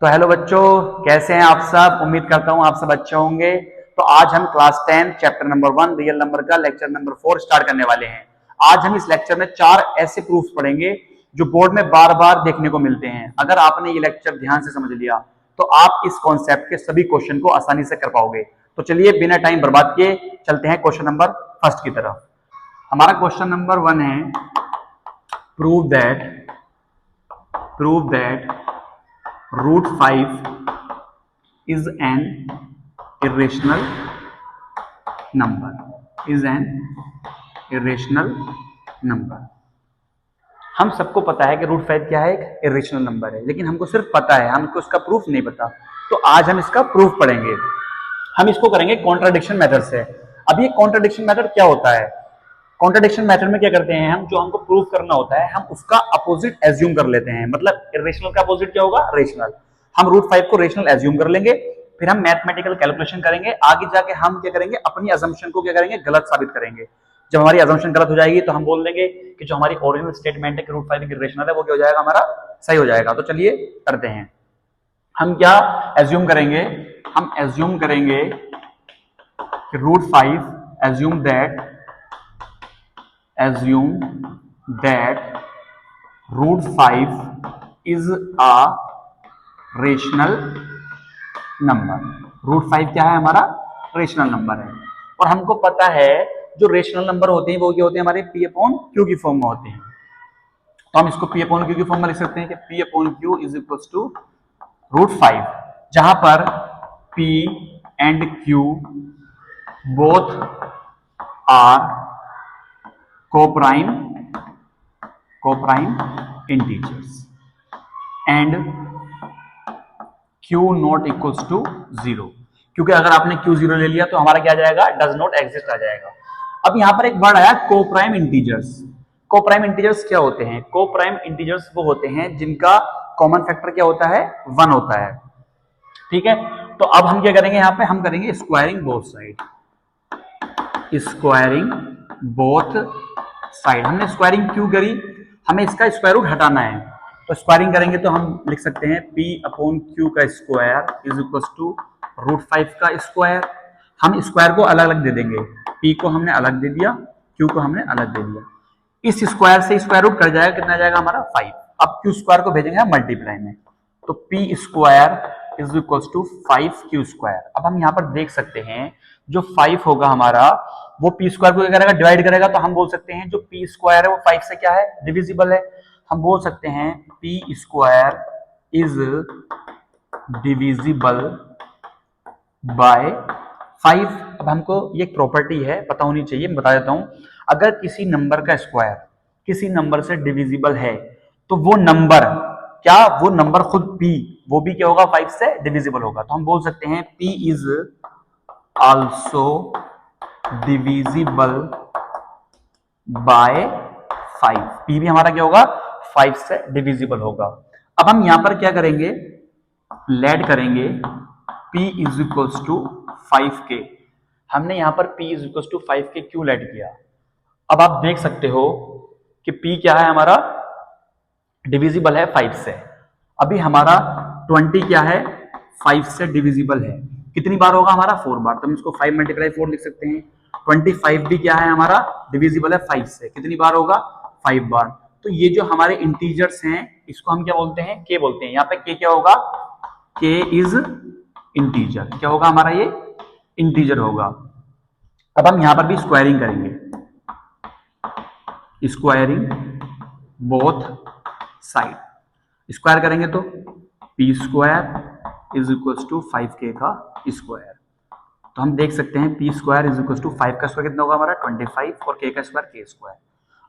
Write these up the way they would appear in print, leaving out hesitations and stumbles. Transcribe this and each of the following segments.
तो हेलो बच्चों, कैसे हैं आप सब। उम्मीद करता हूं आप सब अच्छे होंगे। तो आज हम class 10 chapter number 1 real number का लेक्चर नंबर 4 स्टार्ट करने वाले हैं। आज हम इस लेक्चर में 4 ऐसे प्रूफ्स पढ़ेंगे जो बोर्ड में बार बार देखने को मिलते हैं। अगर आपने ये लेक्चर ध्यान से समझ लिया तो आप इस कॉन्सेप्ट के सभी क्वेश्चन को आसानी से कर पाओगे। तो चलिए बिना टाइम बर्बाद किए चलते हैं क्वेश्चन नंबर फर्स्ट की तरफ। हमारा क्वेश्चन नंबर 1 है prove that root 5 is an irrational number। हम सबको पता है कि रूट 5 क्या है, एक इरेशनल नंबर है, लेकिन हमको सिर्फ पता है, हमको उसका प्रूफ नहीं पता। तो आज हम इसका प्रूफ पढ़ेंगे। हम इसको करेंगे कॉन्ट्राडिक्शन मेथड से। अब ये कॉन्ट्राडिक्शन मेथड क्या होता है? कॉन्ट्राडिक्शन मेथड में क्या करते हैं हम, जो हमको प्रूफ करना होता है हम उसका अपोजिट एज्यूम कर लेते हैं। मतलब इरेशनल का अपोजिट क्या होगा? रेशनल। हम रूट 5 को रेशनल एज्यूम कर लेंगे, फिर हम मैथमेटिकल कैलकुलेशन करेंगे। आगे जाके हम क्या करेंगे, अपनी अजम्पशन को क्या करेंगे, गलत साबित करेंगे। जब हमारी अजम्पशन गलत हो जाएगी तो हम बोल देंगे कि जो हमारी ओरिजिनल स्टेटमेंट है कि रूट 5 इरेशनल है, वो क्या हो जाएगा, हमारा सही हो जाएगा। तो चलिए करते हैं। हम क्या एज्यूम करेंगे, हम एज्यूम करेंगे कि root 5 assume that root 5 is a rational number. Root 5 क्या है, हमारा रेशनल नंबर है। और हमको पता है जो रेशनल नंबर होते हैं वो क्या होते हैं, हमारे पी अपॉन क्यू की फॉर्म में होते हैं। तो हम इसको पी अपॉन क्यू की फॉर्म में लिख सकते हैं कि P upon Q is equal to root 5, जहां पर P and Q both are coprime integers and Q not equals to 0। क्योंकि अगर आपने Q 0 ले लिया तो हमारा क्या आ जाएगा, डज नॉट एग्जिस्ट आ जाएगा। अब यहां पर एक वर्ड आया कोप्राइम इंटीजर्स। कोप्राइम इंटीजर्स क्या होते हैं? कोप्राइम इंटीजर्स वो होते हैं जिनका कॉमन फैक्टर क्या होता है, 1 होता है। ठीक है, तो अब हम क्या करेंगे, यहां पे हम करेंगे स्क्वायरिंग बोथ साइड। हमने स्क्वायरिंग क्यों करी, हमें इसका स्क्वायर रूट हटाना है। तो स्क्वायरिंग करेंगे तो हम लिख सकते हैं P अपॉन Q का square is equal to root 5 का स्क्वायर। हम स्क्वायर को अलग अलग दे देंगे, P को हमने अलग दे दिया, Q को हमने अलग दे दिया। इस स्क्वायर से स्क्वायर रूट कर जाएगा, कितना जाएगा हमारा 5। अब Q स्क्वायर को भेजेंगे हम मल्टीप्लाई में, तो P square is equal to 5Q square. अब हम यहाँ पर देख सकते हैं जो 5 होगा हमारा, वो P स्क्वायर को क्या करेगा, डिवाइड करेगा। तो हम बोल सकते हैं जो P स्क्वायर है वो 5 से क्या है, डिविजिबल है। हम बोल सकते हैं P square is divisible by 5। अब हमको ये प्रॉपर्टी है, पता होनी चाहिए, मैं बता देता हूं। अगर किसी नंबर का स्क्वायर किसी नंबर से डिविजिबल है तो वो नंबर खुद P, वो भी क्या होगा, 5 से डिविजिबल होगा। तो हम बोल सकते हैं P is also divisible by 5। P भी हमारा क्या होगा, 5 से डिविजिबल होगा। अब हम यहां पर क्या करेंगे, लेट करेंगे P is equals to 5K। हमने यहां पर P is equals to 5K क्यों लेट किया? अब आप देख सकते हो कि P क्या है, हमारा डिविजिबल है 5 से। अभी हमारा 20 क्या है, 5 से डिविजिबल है। कितनी बार होगा हमारा, 4 बार। तो हम इसको 5 मल्टीप्लाई 4 लिख सकते हैं। 25 भी क्या है, हमारा डिविजिबल है 5 से। कितनी बार होगा, 5 बार। तो ये जो हमारे इंटीजर्स हैं इसको हम क्या बोलते हैं, K बोलते हैं। यहाँ पे K क्या होगा, K इज इंटीजर। क्या होगा हमारा, ये इंटीजर होगा। अब हम यहां पर भी स्क्वायरिंग करेंगे, स्क्वायरिंग बोथ साइड। स्क्वायर करेंगे तो P square is equal to 5K का स्क्वायर। तो हम देख सकते हैं P square is equal to 5 का स्क्वायर कितना होगा हमारा, 25, और K का स्क्वायर K स्क्वायर।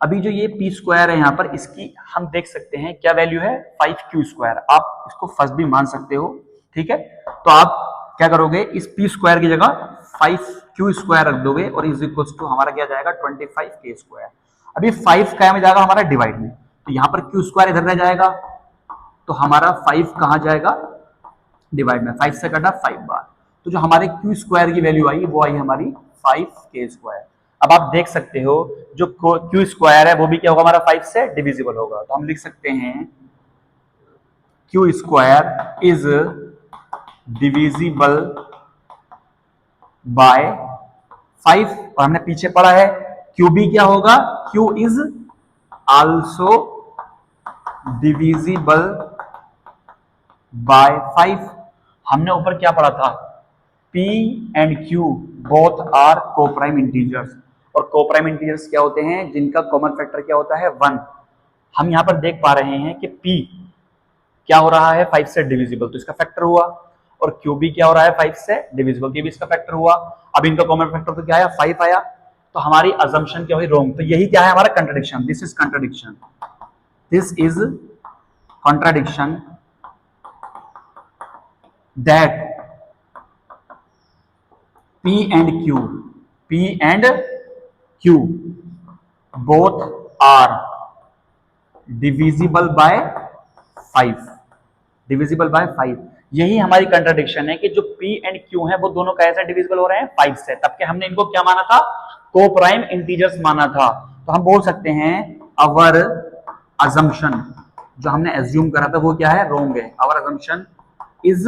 अभी जो ये P स्क्वायर है यहाँ पर, इसकी हम देख सकते हैं क्या वैल्यू है, 5Q स्क्वायर। आप इसको फर्स्ट भी मान सकते हो, ठीक है। तो आप क्या करोगे, इस P स्क्वायर की जगह 5Q स्क्वायर रख दोगे और इज इक्वल टू हमारा क्या जाएगा, 25K स्क्वायर। अभी 5 क्या में जाएगा, हमारा डिवाइड में, तो यहाँ पर Q स्क्वायर इधर रह जाएगा, तो हमारा 5 कहां जाएगा, डिवाइड में। 5 से कटा 5 बार, तो जो हमारे Q स्क्वायर की वैल्यू आई वो आई हमारी 5K स्क्वायर। अब आप देख सकते हो जो Q स्क्वायर है वो भी क्या होगा, हमारा 5 से डिविजिबल होगा। तो हम लिख सकते हैं Q square is divisible by 5, और हमने पीछे पढ़ा है क्यू बी क्या होगा, Q is also divisible by 5। हमने ऊपर क्या पढ़ा था, P and Q both are coprime integers, और कोप्राइम इंटीजर्स क्या होते हैं, जिनका कॉमन फैक्टर क्या होता है 1। हम यहां पर देख पा रहे हैं कि P क्या हो रहा है 5 से डिविजिबल, तो इसका फैक्टर हुआ, और Q भी क्या हो रहा है 5 से डिविजिबल, ये भी इसका फैक्टर हुआ। अब इनका कॉमन फैक्टर तो क्या आया 5 आया, तो हमारी अजम्पशन क्या हुई रॉन्ग। तो यही क्या है हमारा contradiction, this is contradiction, this is contradiction that P and Q both are divisible by 5, divisible by 5। यही हमारी कंट्राडिक्शन है कि जो P एंड Q है वो दोनों कैसे डिविजिबल हो रहे हैं 5 से, तब के हमने इनको क्या माना था, कोप्राइम इंटीजर्स माना था। तो हम बोल सकते हैं अवर अजम्पशन, जो हमने एज्यूम करा था वो क्या है, रोंग है, our assumption is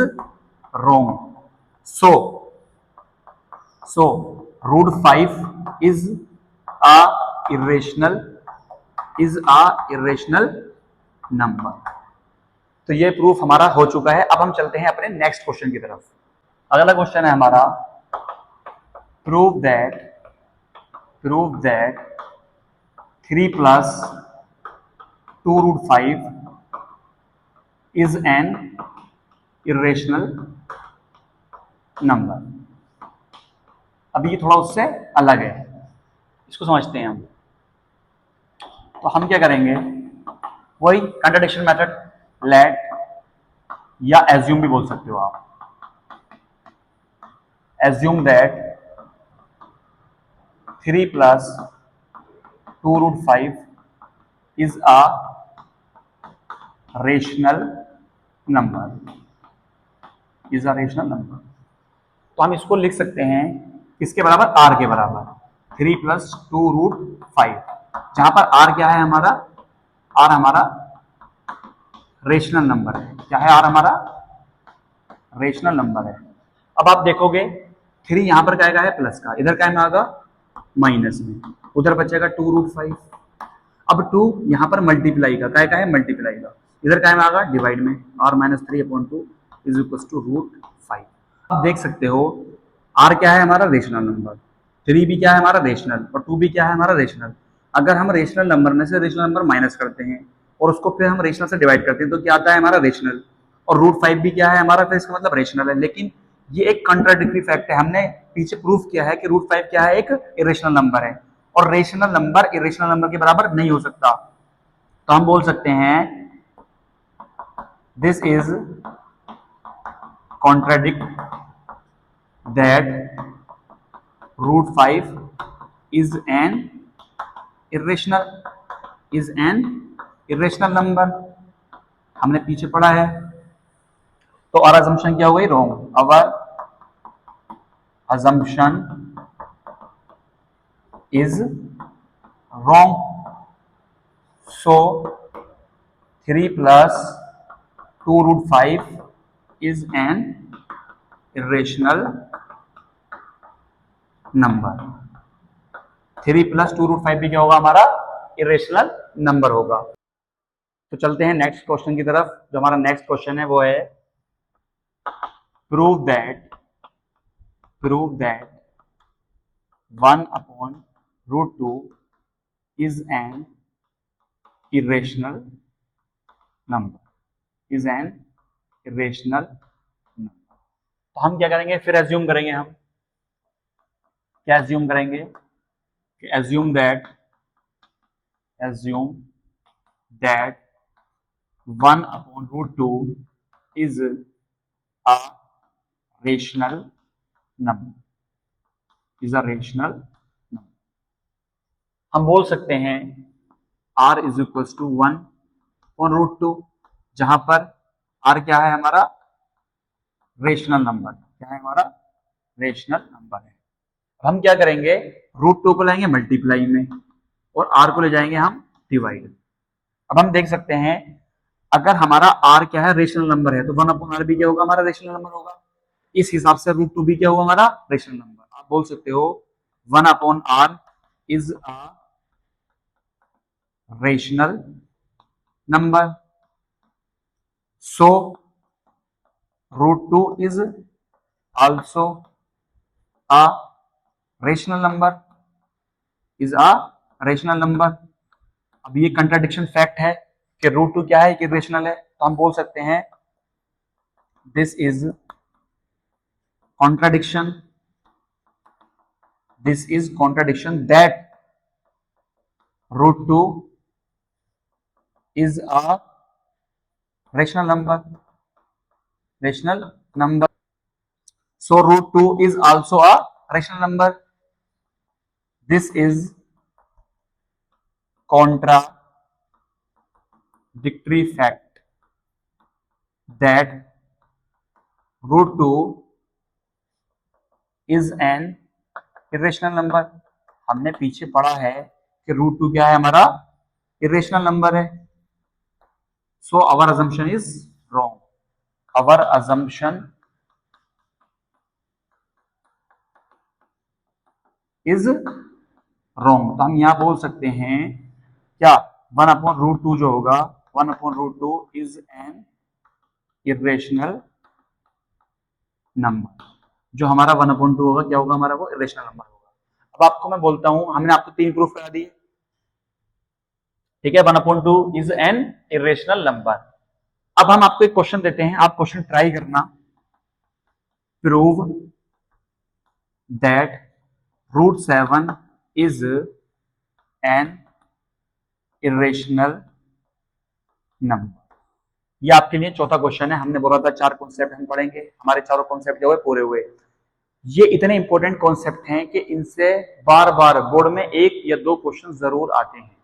wrong. So root 5 is a irrational number. तो ये प्रूफ हमारा हो चुका है। अब हम चलते हैं अपने नेक्स्ट क्वेश्चन की तरफ। अगला क्वेश्चन है हमारा, prove that 3 plus 2 root 5 is an irrational number. अभी ये थोड़ा उससे अलग है, इसको समझते हैं हम। तो हम क्या करेंगे, वही कंट्राडिक्शन मेथड, लेट या एज्यूम भी बोल सकते हो आप, assume that 3 plus 2 root 5 is a rational number, is a rational number. तो हम इसको लिख सकते हैं किसके बराबर, आर के बराबर, 3 प्लस 2 रूट 5, जहां पर आर क्या है हमारा, आर हमारा रेशनल नंबर है। क्या है आर हमारा, रेशनल नंबर है। अब आप देखोगे 3 यहां पर क्या है प्लस का, इधर क्या में आएगा माइनस में, उधर बचेगा 2 रूट 5। अब 2 यहां पर मल्टीप्लाई का क्या है, मल्टीप्लाई का, इधर क्या में आएगा डिवाइड में, r minus 3/2 is equal to root 5। अब देख सकते हो r क्या है हमारा, रेशनल नंबर, 3 भी क्या है हमारा रेशनल, और 2 भी क्या है हमारा रेशनल। अगर हम रेशनल नंबर में से रेशनल नंबर माइनस करते हैं और उसको फिर हम रेशनल से डिवाइड करते हैं तो क्या आता है हमारा रेशनल, और रूट 5 भी क्या है हमारा, फिर इसका मतलब रेशनल है। लेकिन ये एक कंट्राडिक्टरी फैक्ट है, हमने पीछे प्रूफ किया है कि रूट 5 क्या है, एक इरेशनल नंबर है, और रेशनल नंबर इरेशनल नंबर के बराबर नहीं हो सकता। तो हम बोल सकते हैं this is contradict that root 5 is an irrational number. हमने पीछे पढ़ा है, तो और अजम्पशन क्या हो गई, wrong. Our assumption is wrong. So 3 plus 2 root 5 is an irrational number. 3 plus 2 root 5 भी क्या होगा हमारा, irrational number होगा। तो चलते हैं नेक्स्ट क्वेश्चन की तरफ। जो हमारा नेक्स्ट क्वेश्चन है वो है prove that 1/√2 is an irrational number, is an irrational number। तो हम क्या करेंगे, फिर एज्यूम करेंगे, हम क्या एज्यूम करेंगे कि assume that 1/√2 is a rational number, is a rational number। हम बोल सकते हैं r इज इक्वल टू 1/√2, जहां पर r क्या है हमारा, रेशनल नंबर, क्या है हमारा, रेशनल नंबर है। हम क्या करेंगे, √2 को लाएंगे मल्टीप्लाई में और r को ले जाएंगे हम डिवाइड। अब हम देख सकते हैं अगर हमारा आर क्या है, रेशनल नंबर है, तो 1/r भी क्या होगा, हमारा रेशनल नंबर होगा। इस हिसाब से √2 भी क्या होगा, हमारा रेशनल नंबर। आप बोल सकते हो 1/r is a rational number, so √2 is also a rational number, is a rational number. अब ये कंट्राडिक्शन फैक्ट है कि √2 क्या है, कि रेशनल है, तो हम बोल सकते हैं this is contradiction, this is contradiction that √2 is a rational number, rational number, so √2 is also a rational number. This is contradictory fact that √2 is an irrational number. हमने पीछे पढ़ा है कि √2 क्या है, हमारा irrational number है। So our assumption is wrong, our assumption is wrong। तो हम यहां बोल सकते हैं क्या, 1/√2 जो होगा, 1/√2 इज एन इरेशनल नंबर। जो हमारा 1/2 होगा क्या होगा, हमारा वो इरेशनल नंबर होगा। अब आपको मैं बोलता हूं, हमने आपको 3 प्रूफ करा दिए, ठीक है, 1/2 इज एन इरेशनल नंबर। अब हम आपको एक क्वेश्चन देते हैं, आप क्वेश्चन ट्राई करना, prove that √7 is an irrational number. ये आपके लिए चौथा क्वेश्चन है। हमने बोला था 4 कॉन्सेप्ट हम पढ़ेंगे, हमारे चारों कॉन्सेप्ट जो है पूरे हुए। ये इतने इंपॉर्टेंट कॉन्सेप्ट हैं कि इनसे बार बार बोर्ड में 1 या 2 क्वेश्चन जरूर आते हैं।